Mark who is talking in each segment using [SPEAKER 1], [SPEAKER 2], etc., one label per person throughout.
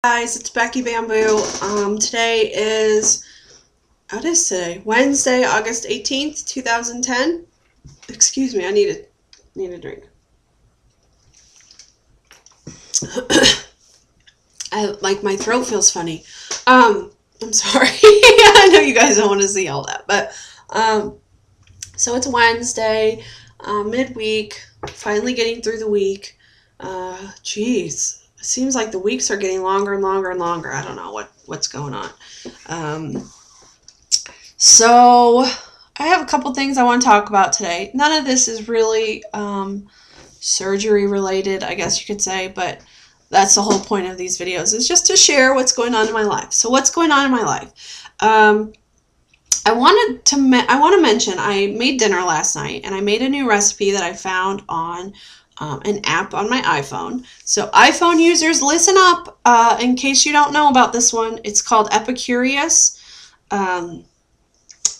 [SPEAKER 1] Guys, it's Becky Bamboo. Today is, what is today? Wednesday, August 18th, 2010. Excuse me, I need a drink. My throat feels funny. I'm sorry. I know you guys don't want to see all that, but, so it's Wednesday, midweek, finally getting through the week. Geez. It seems like the weeks are getting longer and longer and longer. I don't know what's going on. So I have a couple things I want to talk about today. None of this is really surgery related, I guess you could say, but that's the whole point of these videos, is just to share what's going on in my life. So what's going on in my life? I want to mention I made dinner last night, and I made a new recipe that I found on an app on my iPhone. So iPhone users, listen up in case you don't know about this one. It's called Epicurious.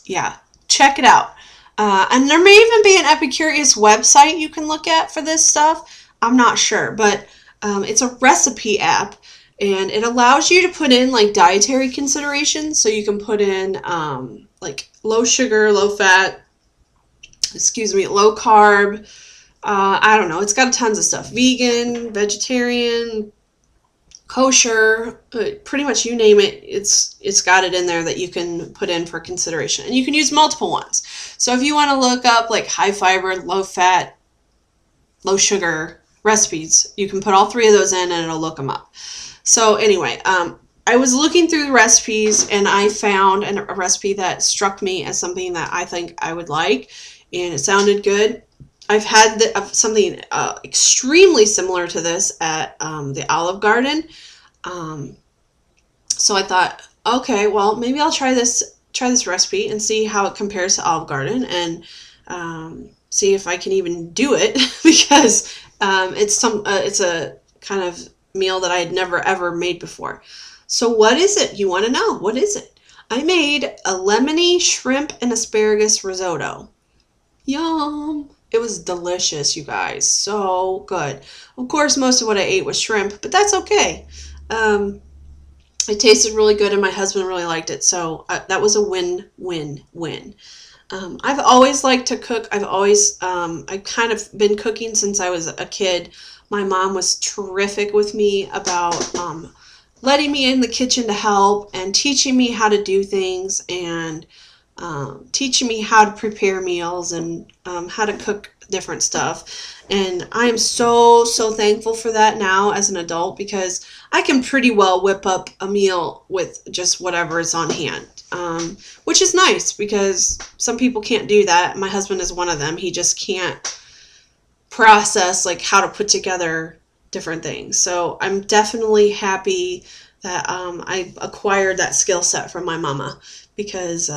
[SPEAKER 1] Yeah, check it out. And there may even be an Epicurious website you can look at for this stuff. I'm not sure, but it's a recipe app, and it allows you to put in like dietary considerations. So you can put in like low sugar, low fat, low carb. I don't know. It's got tons of stuff. Vegan, vegetarian, kosher, pretty much you name it. It's got it in there that you can put in for consideration. And you can use multiple ones. So if you want to look up like high fiber, low fat, low sugar recipes, you can put all three of those in and it'll look them up. So anyway, I was looking through the recipes and I found a recipe that struck me as something that I think I would like, and it sounded good. I've had something extremely similar to this at the Olive Garden. So I thought, okay, well, maybe I'll try this recipe and see how it compares to Olive Garden, and see if I can even do it because it's a kind of meal that I had never ever made before. So what is it? You want to know? What is it? I made a lemony shrimp and asparagus risotto. Yum! It was delicious, you guys. So good. Of course, most of what I ate was shrimp, but that's okay. It tasted really good, and my husband really liked it, so that was a win-win-win. I've always liked to cook. I've kind of been cooking since I was a kid. My mom was terrific with me about letting me in the kitchen to help and teaching me how to do things, and teaching me how to prepare meals and how to cook different stuff. And I am so thankful for that now as an adult, because I can pretty well whip up a meal with just whatever is on hand, which is nice because some people can't do that. My husband is one of them. He just can't process like how to put together different things. So I'm definitely happy that I acquired that skill set from my mama, because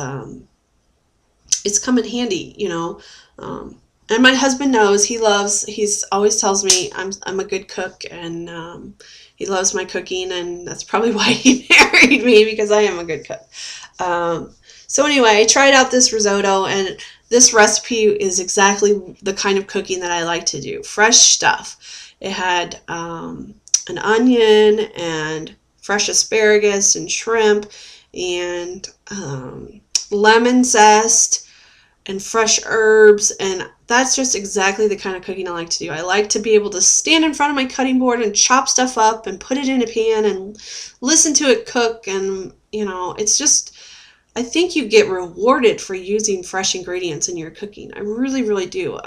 [SPEAKER 1] it's come in handy, you know. And my husband knows. He's always tells me I'm a good cook, and he loves my cooking, and that's probably why he married me, because I am a good cook. So anyway, I tried out this risotto, and this recipe is exactly the kind of cooking that I like to do. Fresh stuff. It had an onion and fresh asparagus and shrimp and lemon zest and fresh herbs, and that's just exactly the kind of cooking I like to do. I like to be able to stand in front of my cutting board and chop stuff up and put it in a pan and listen to it cook, and you know, it's just, I think you get rewarded for using fresh ingredients in your cooking. I really do.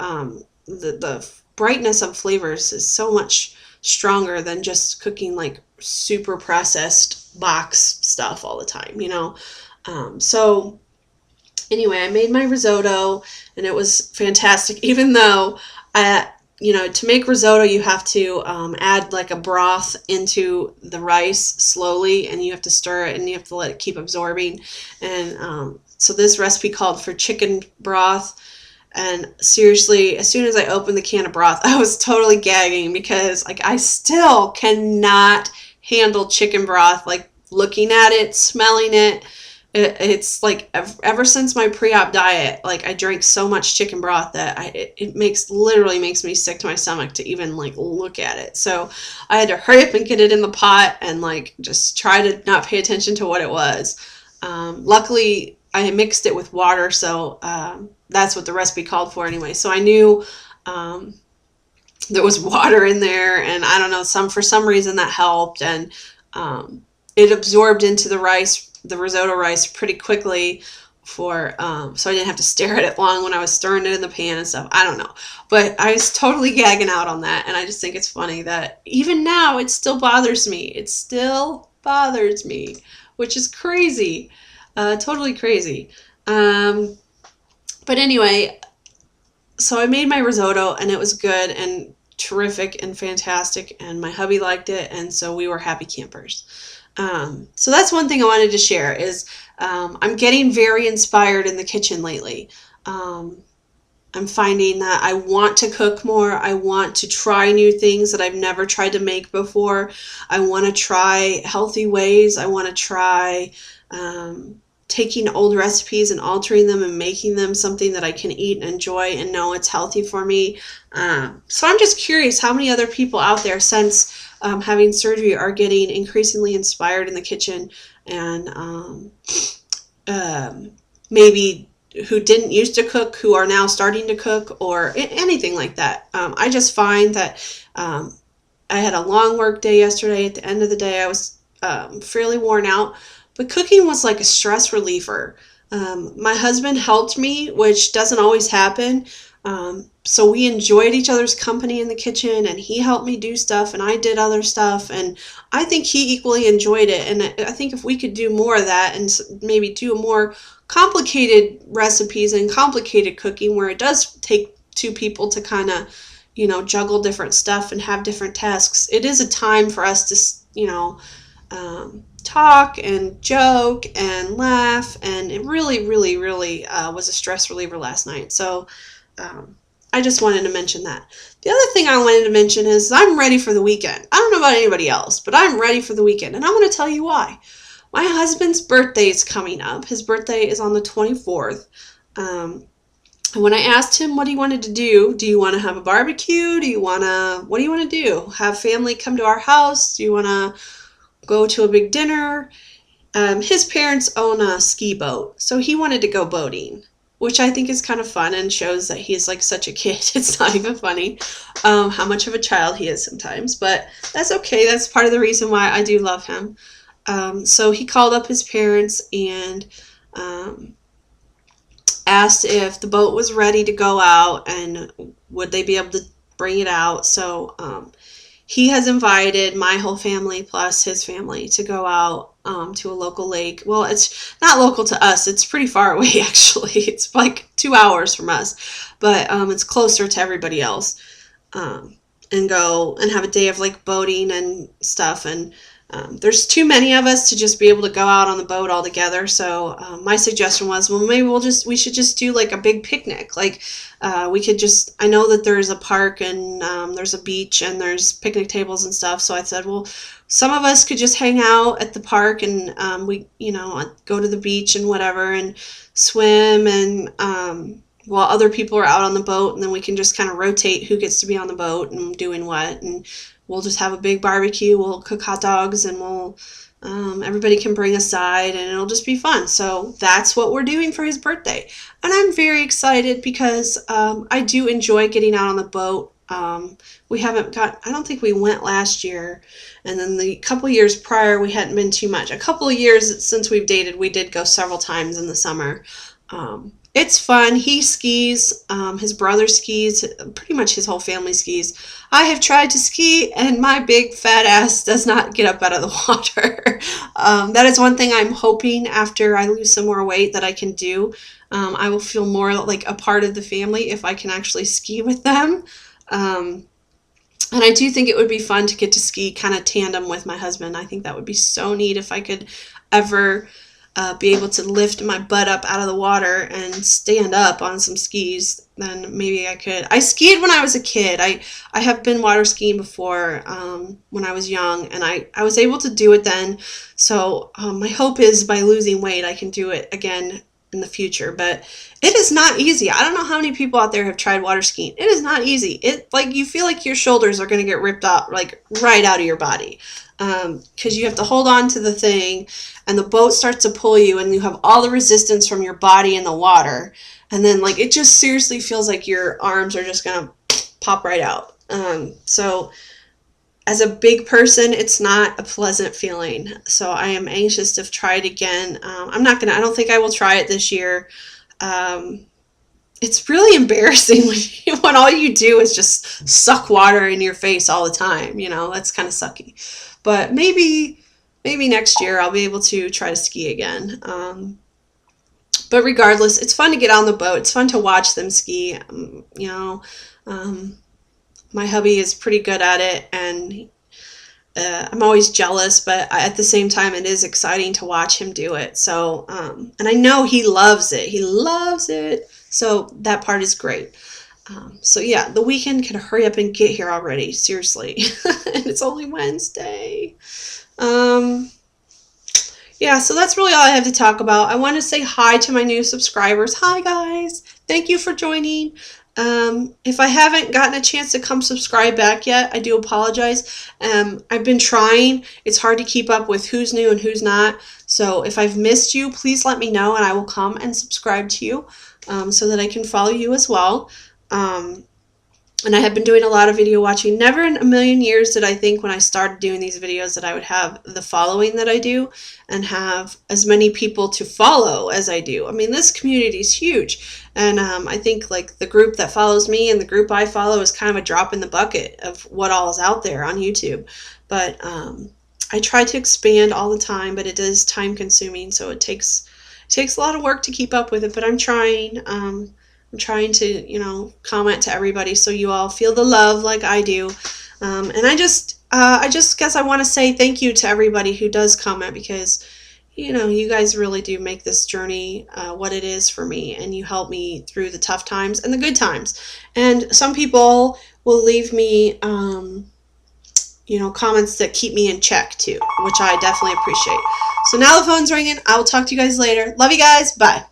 [SPEAKER 1] The brightness of flavors is so much stronger than just cooking like super processed box stuff all the time, you know. So anyway, I made my risotto, and it was fantastic, even though to make risotto, you have to add like a broth into the rice slowly, and you have to stir it, and you have to let it keep absorbing. And so this recipe called for chicken broth, and seriously, as soon as I opened the can of broth, I was totally gagging, because like I still cannot handle chicken broth, like looking at it, smelling it. It's like ever since my pre-op diet, like I drank so much chicken broth that it literally makes me sick to my stomach to even like look at it. So I had to hurry up and get it in the pot and like just try to not pay attention to what it was. Luckily, I mixed it with water, so that's what the recipe called for anyway. So I knew um, there was water in there, and I don't know, for some reason that helped, and it absorbed into the rice, the risotto rice, pretty quickly for so I didn't have to stare at it long when I was stirring it in the pan and stuff. I don't know, but I was totally gagging out on that, and I just think it's funny that even now it still bothers me. It still bothers me, which is crazy, totally crazy. But anyway, so I made my risotto, and it was good and terrific and fantastic, and my hubby liked it, and so we were happy campers. So that's one thing I wanted to share is I'm getting very inspired in the kitchen lately. I'm finding that I want to cook more. I want to try new things that I've never tried to make before. I want to try healthy ways. I want to try taking old recipes and altering them and making them something that I can eat and enjoy and know it's healthy for me. So I'm just curious how many other people out there since having surgery are getting increasingly inspired in the kitchen, and maybe who didn't used to cook, who are now starting to cook, or anything like that. I just find that I had a long work day yesterday. At the end of the day, I was fairly worn out, but cooking was like a stress reliever. My husband helped me, which doesn't always happen. So we enjoyed each other's company in the kitchen, and he helped me do stuff and I did other stuff, and I think he equally enjoyed it. And I think if we could do more of that and maybe do more complicated recipes and complicated cooking where it does take two people to kind of, juggle different stuff and have different tasks, it is a time for us to, talk and joke and laugh, and it really, really, really was a stress reliever last night. So I just wanted to mention that. The other thing I wanted to mention is I'm ready for the weekend. I don't know about anybody else, but I'm ready for the weekend, and I want to tell you why. My husband's birthday is coming up. His birthday is on the 24th. And when I asked him what he wanted to do you want to have a barbecue? What do you want to do? Have family come to our house? Do you want to go to a big dinner? His parents own a ski boat, so he wanted to go boating, which I think is kind of fun and shows that he's like such a kid. It's not even funny how much of a child he is sometimes, but that's okay. That's part of the reason why I do love him. So he called up his parents and asked if the boat was ready to go out and would they be able to bring it out. So he has invited my whole family plus his family to go out to a local lake. Well, it's not local to us. It's pretty far away, actually. It's like 2 hours from us, but it's closer to everybody else. And go and have a day of like boating and stuff. And there's too many of us to just be able to go out on the boat all together. So my suggestion was, well, maybe we should just do like a big picnic. Like we could just, I know that there's a park and there's a beach and there's picnic tables and stuff. So I said, well, some of us could just hang out at the park and we, go to the beach and whatever and swim and while other people are out on the boat, and then we can just kind of rotate who gets to be on the boat and doing what, and we'll just have a big barbecue. We'll cook hot dogs, and we'll everybody can bring a side, and it'll just be fun. So that's what we're doing for his birthday, and I'm very excited because I do enjoy getting out on the boat. I don't think we went last year, and then the couple years prior we hadn't been too much. A couple of years since we've dated, we did go several times in the summer. It's fun. He skis. His brother skis. Pretty much his whole family skis. I have tried to ski, and my big fat ass does not get up out of the water. That is one thing I'm hoping after I lose some more weight that I can do. I will feel more like a part of the family if I can actually ski with them. And I do think it would be fun to get to ski kind of tandem with my husband. I think that would be so neat if I could ever be able to lift my butt up out of the water and stand up on some skis, then maybe I could. I skied when I was a kid. I have been water skiing before when I was young, and I was able to do it then. So my hope is by losing weight, I can do it again in the future. But it is not easy. I don't know how many people out there have tried water skiing. It is not easy. It, like, you feel like your shoulders are going to get ripped out, like right out of your body, because you have to hold on to the thing, and the boat starts to pull you, and you have all the resistance from your body in the water, and then, like, it just seriously feels like your arms are just going to pop right out. So as a big person, it's not a pleasant feeling. So I am anxious to try it again. I don't think I will try it this year. It's really embarrassing when all you do is just suck water in your face all the time. That's kind of sucky. But maybe next year I'll be able to try to ski again. But regardless, it's fun to get on the boat. It's fun to watch them ski. My hubby is pretty good at it, and I'm always jealous, but at the same time, it is exciting to watch him do it. So, and I know he loves it. He loves it. So that part is great. So yeah, the weekend can hurry up and get here already. Seriously. And it's only Wednesday. Yeah, so that's really all I have to talk about. I want to say hi to my new subscribers. Hi, guys. Thank you for joining. If I haven't gotten a chance to come subscribe back yet, I do apologize. I've been trying. It's hard to keep up with who's new and who's not. So if I've missed you, please let me know, and I will come and subscribe to you so that I can follow you as well. And I have been doing a lot of video watching. Never in a million years did I think when I started doing these videos that I would have the following that I do and have as many people to follow as I do. I mean, this community is huge. And I think like the group that follows me and the group I follow is kind of a drop in the bucket of what all is out there on YouTube. But I try to expand all the time, but it is time consuming. So it takes a lot of work to keep up with it, but I'm trying. I'm trying to, comment to everybody so you all feel the love like I do. And I just guess I want to say thank you to everybody who does comment, because, you guys really do make this journey what it is for me, and you help me through the tough times and the good times. And some people will leave me, comments that keep me in check too, which I definitely appreciate. So now the phone's ringing. I will talk to you guys later. Love you guys. Bye.